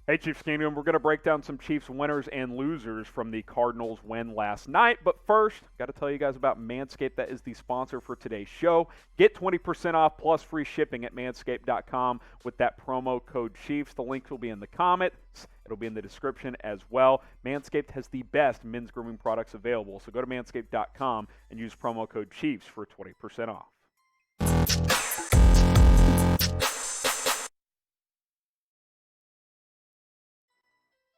Hey, Chiefs Kingdom, we're going to break down some Chiefs winners and losers from the Cardinals win last night. But first, got to tell you guys about Manscaped. That is the sponsor for today's show. Get 20% off plus free shipping at manscaped.com with that promo code Chiefs. The link will be in the comments. It'll be in the description as well. Manscaped has the best men's grooming products available. So go to manscaped.com and use promo code Chiefs for 20% off.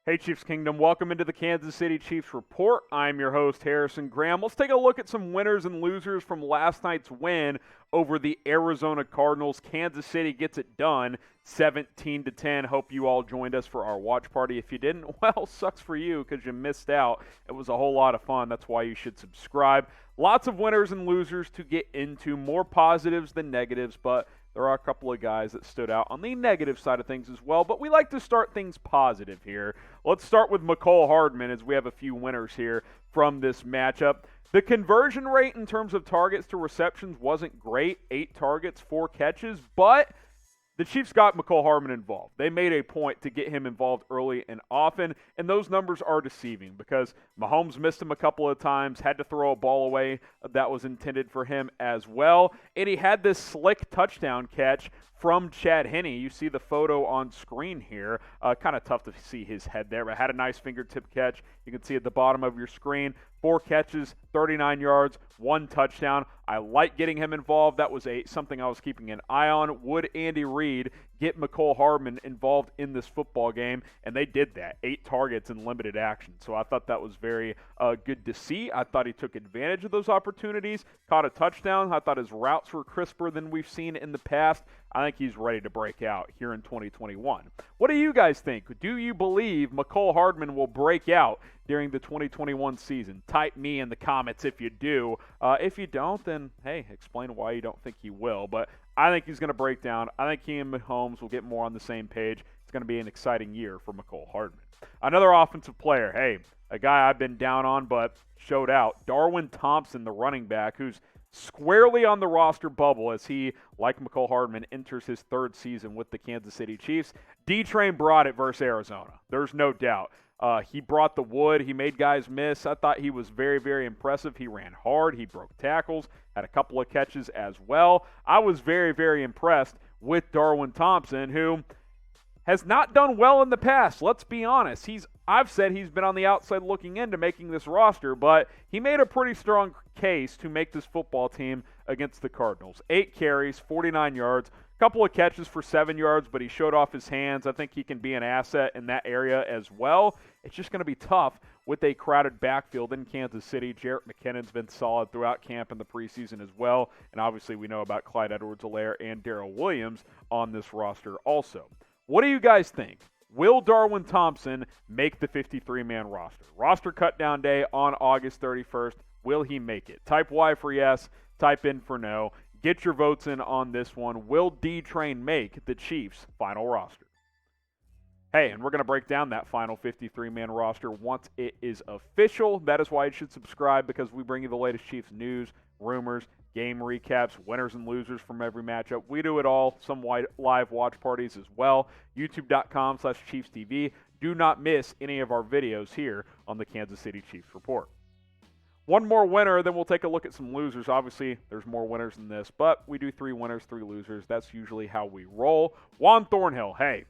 Hey, Chiefs Kingdom. Welcome into the Kansas City Chiefs Report. I'm your host, Harrison Graham. Let's take a look at some winners and losers from last night's win over the Arizona Cardinals. Kansas City gets it done, 17-10. Hope you all joined us for our watch party. If you didn't, well, sucks for you because you missed out. It was a whole lot of fun. That's why you should subscribe. Lots of winners and losers to get into, more positives than negatives, but there are a couple of guys that stood out on the negative side of things as well, but we like to start things positive here. Let's start with Mecole Hardman, as we have a few winners here from this matchup. The conversion rate in terms of targets to receptions wasn't great, 8 targets, 4 catches, but the Chiefs got Mecole Hardman involved. They made a point to get him involved early and often, and those numbers are deceiving because Mahomes missed him a couple of times, had to throw a ball away that was intended for him as well, and he had this slick touchdown catch from Chad Henne. You see the photo on screen here. Kind of tough to see his head there, but had a nice fingertip catch. You can see at the bottom of your screen, 4 catches, 39 yards, 1 touchdown. I like getting him involved. That was something I was keeping an eye on. Would Andy Reid get Mecole Hardman involved in this football game? And they did that, 8 targets in limited action. So I thought that was very good to see. I thought he took advantage of those opportunities, caught a touchdown. I thought his routes were crisper than we've seen in the past. I think he's ready to break out here in 2021. What do you guys think? Do you believe Mecole Hardman will break out during the 2021 season? Type me in the comments if you do. If you don't, then, hey, explain why you don't think he will. But I think he's going to break down. I think he and Mahomes will get more on the same page. It's going to be an exciting year for Mecole Hardman. Another offensive player, hey, a guy I've been down on but showed out, Darwin Thompson, the running back, who's squarely on the roster bubble as he, like Mecole Hardman, enters his 3rd season with the Kansas City Chiefs. D-Train brought it versus Arizona. There's no doubt. He brought the wood. He made guys miss. I thought he was very, very impressive. He ran hard. He broke tackles, had a couple of catches as well. I was very, very impressed with Darwin Thompson, who has not done well in the past. Let's be honest. I've said he's been on the outside looking into making this roster, but he made a pretty strong case to make this football team against the Cardinals. 8 carries, 49 yards, a couple of catches for 7 yards, but he showed off his hands. I think he can be an asset in that area as well. It's just going to be tough with a crowded backfield in Kansas City. Jerick McKinnon's been solid throughout camp in the preseason as well, and obviously we know about Clyde Edwards-Helaire and Darrell Williams on this roster also. What do you guys think? Will Darwin Thompson make the 53-man roster? Roster cutdown day on August 31st. Will he make it? Type Y for yes. Type in for no. Get your votes in on this one. Will D-Train make the Chiefs' final roster? Hey, and we're going to break down that final 53-man roster once it is official. That is why you should subscribe, because we bring you the latest Chiefs news, rumors, game recaps, winners and losers from every matchup. We do it all, some live watch parties as well. YouTube.com/ChiefsTV. Do not miss any of our videos here on the Kansas City Chiefs Report. One more winner, then we'll take a look at some losers. Obviously, there's more winners than this, but we do 3 winners, 3 losers. That's usually how we roll. Juan Thornhill, hey,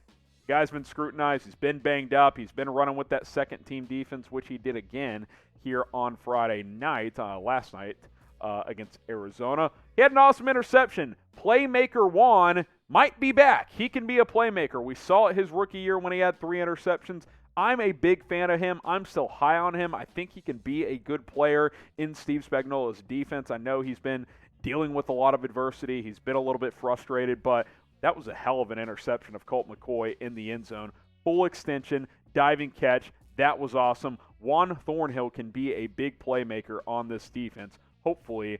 guy's been scrutinized. He's been banged up. He's been running with that second-team defense, which he did again here on Friday night, last night, against Arizona. He had an awesome interception. Playmaker Juan might be back. He can be a playmaker. We saw it his rookie year when he had 3 interceptions. I'm a big fan of him. I'm still high on him. I think he can be a good player in Steve Spagnuolo's defense. I know he's been dealing with a lot of adversity. He's been a little bit frustrated, but that was a hell of an interception of Colt McCoy in the end zone. Full extension, diving catch. That was awesome. Juan Thornhill can be a big playmaker on this defense. Hopefully,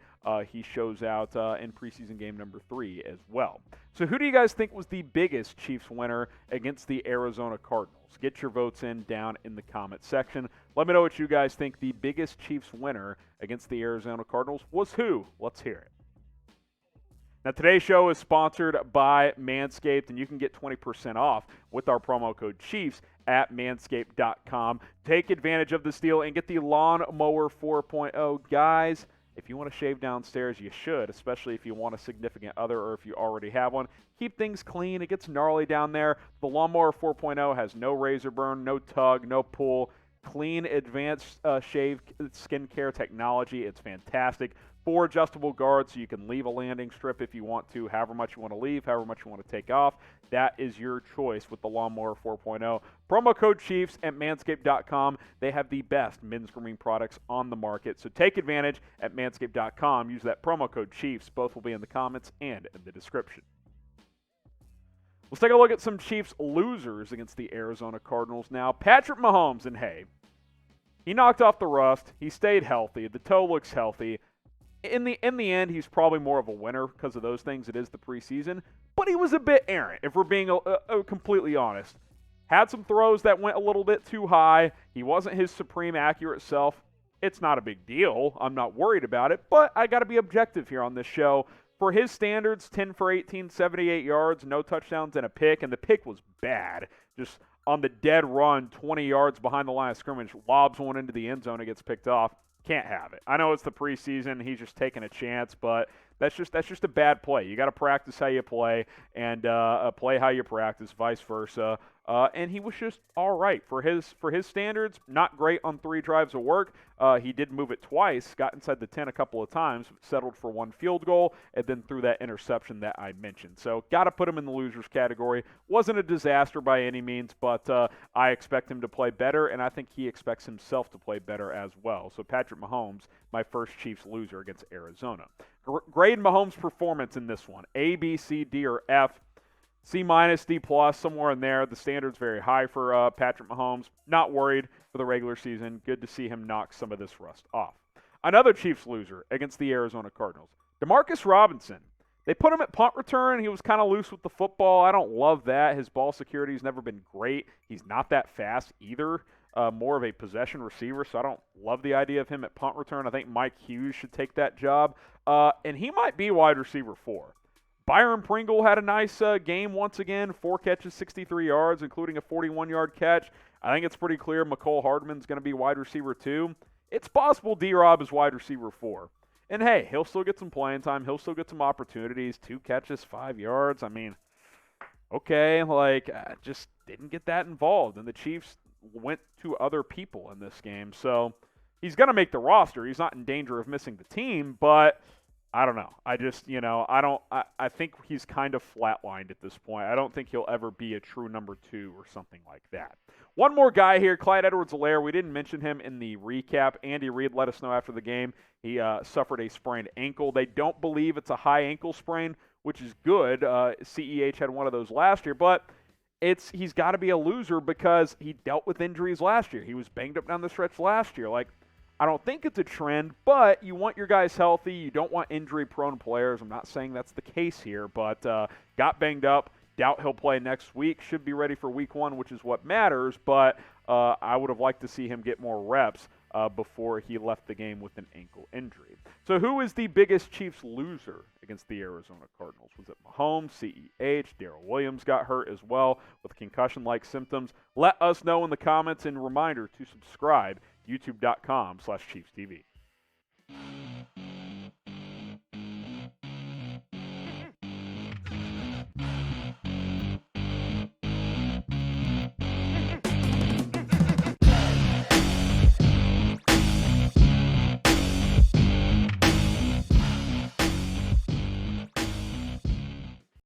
he shows out in preseason game number 3 as well. So who do you guys think was the biggest Chiefs winner against the Arizona Cardinals? Get your votes in down in the comment section. Let me know what you guys think the biggest Chiefs winner against the Arizona Cardinals was. Who? Let's hear it. Now, today's show is sponsored by Manscaped, and you can get 20% off with our promo code Chiefs at manscaped.com. Take advantage of this deal and get the Lawnmower 4.0. Guys, if you want to shave downstairs, you should, especially if you want a significant other or if you already have one. Keep things clean. It gets gnarly down there. The Lawnmower 4.0 has no razor burn, no tug, no pull. Clean, advanced shave skincare technology. It's fantastic. 4 adjustable guards, so you can leave a landing strip if you want to, however much you want to leave, however much you want to take off. That is your choice with the Lawnmower 4.0. Promo code Chiefs at manscaped.com. They have the best men's grooming products on the market, so take advantage at manscaped.com. Use that promo code Chiefs. Both will be in the comments and in the description. Let's take a look at some Chiefs losers against the Arizona Cardinals now. Patrick Mahomes, and hey, he knocked off the rust. He stayed healthy. The toe looks healthy. In the end, he's probably more of a winner because of those things. It is the preseason. But he was a bit errant, if we're being completely honest. Had some throws that went a little bit too high. He wasn't his supreme accurate self. It's not a big deal. I'm not worried about it. But I got to be objective here on this show. For his standards, 10 for 18, 78 yards, no touchdowns, and a pick. And the pick was bad. Just on the dead run, 20 yards behind the line of scrimmage, lobs one into the end zone and gets picked off. Can't have it. I know it's the preseason. He's just taking a chance, but that's just a bad play. You got to practice how you play and play how you practice, vice versa. And he was just all right for his standards. Not great on 3 drives of work. He did move it twice, got inside the 10 a couple of times, settled for 1 field goal, and then threw that interception that I mentioned. So got to put him in the losers category. Wasn't a disaster by any means, but I expect him to play better, and I think he expects himself to play better as well. So Patrick Mahomes, my first Chiefs loser against Arizona. Grade Mahomes' performance in this one: A, B, C, D, or F. C minus, D plus, somewhere in there. The standard's very high for Patrick Mahomes. Not worried for the regular season. Good to see him knock some of this rust off. Another Chiefs loser against the Arizona Cardinals: DeMarcus Robinson. They put him at punt return. He was kind of loose with the football. I don't love that. His ball security has never been great. He's not that fast either. More of a possession receiver, so I don't love the idea of him at punt return. I think Mike Hughes should take that job. And he might be wide receiver 4. Byron Pringle had a nice game once again. 4 catches, 63 yards, including a 41-yard catch. I think it's pretty clear Mecole Hardman's going to be wide receiver 2. It's possible D-Rob is wide receiver 4. And, hey, he'll still get some playing time. He'll still get some opportunities. 2 catches, 5 yards. I mean, okay, just didn't get that involved. And the Chiefs went to other people in this game. So he's going to make the roster. He's not in danger of missing the team, but I don't know. I think he's kind of flatlined at this point. I don't think he'll ever be a true number 2 or something like that. One more guy here, Clyde Edwards-Helaire. We didn't mention him in the recap. Andy Reid let us know after the game he suffered a sprained ankle. They don't believe it's a high ankle sprain, which is good. CEH had one of those last year, but he's got to be a loser because he dealt with injuries last year. He was banged up down the stretch last year. I don't think it's a trend, but you want your guys healthy. You don't want injury-prone players. I'm not saying that's the case here, but got banged up. Doubt he'll play next week. Should be ready for week 1, which is what matters, but I would have liked to see him get more reps before he left the game with an ankle injury. So who is the biggest Chiefs loser against the Arizona Cardinals? Was it Mahomes, CEH, Darrell Williams got hurt as well with concussion-like symptoms? Let us know in the comments, and reminder to subscribe, youtube.com/ChiefsTV.